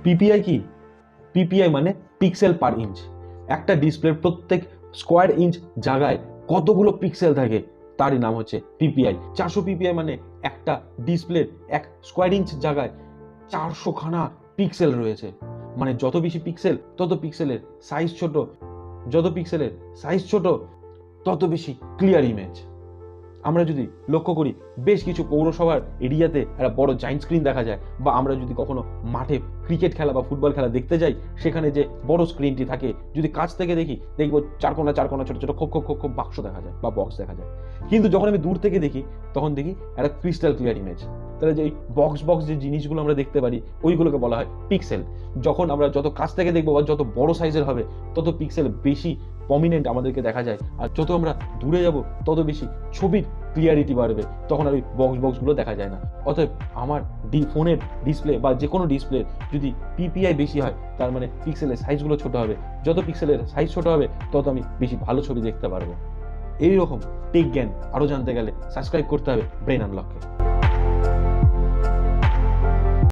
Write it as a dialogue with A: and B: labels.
A: PPI কি? PPI মানে pixel পার inch. একটা ডিসপ্লের প্রত্যেক স্কোয়ার ইঞ্চ জায়গায় কতগুলো পিক্সেল থাকে তারই নাম হচ্ছে পিপিআই। 400 পিপিআই মানে একটা ডিসপ্লের এক স্কোয়ার ইঞ্চ জায়গায় 400খানা পিক্সেল রয়েছে। মানে যত বেশি পিক্সেল তত পিক্সেলের সাইজ ছোট, যত পিক্সেলের সাইজ ছোট তত বেশি ক্লিয়ার ইমেজ। আমরা যদি লক্ষ্য করি বেশ কিছু পৌরসভার এরিয়াতে একটা বড় জায়েন্ট স্ক্রিন দেখা যায়, বা আমরা যদি কখনো মাঠে ক্রিকেট খেলা বা ফুটবল খেলা দেখতে যাই, সেখানে যে বড় স্ক্রিনটি থাকে যদি কাছ থেকে দেখি দেখবো চারকোনা ছোট ছোট খোপ খোপ খোপ খোপ বাক্স দেখা যায় বা বক্স দেখা যায়। কিন্তু যখন আমি দূর থেকে দেখি তখন দেখি একটা ক্রিস্টাল ক্লিয়ার ইমেজ। তাহলে যে বক্স যে জিনিসগুলো আমরা দেখতে পারি ওইগুলোকে বলা হয় পিক্সেল। যখন আমরা যত কাছ থেকে দেখবো বা যত বড় সাইজের হবে তত পিক্সেল বেশি প্রমিনেন্ট আমাদেরকে দেখা যায়, আর যত আমরা দূরে যাব তত বেশি ছবির ক্লিয়ারিটি বাড়বে, তখন আর ওই বক্সগুলো দেখা যায় না। অতএব আমার ফোনের ডিসপ্লে বা যে কোনো ডিসপ্লে যদি পিপিআই বেশি হয় তার মানে পিক্সেলের সাইজগুলো ছোট হবে। যত পিক্সেলের সাইজ ছোট হবে তত আমি বেশি ভালো ছবি দেখতে পারবো। এইরকম টেক জ্ঞান আরও জানতে গেলে সাবস্ক্রাইব করতে হবে ব্রেন আনলককে।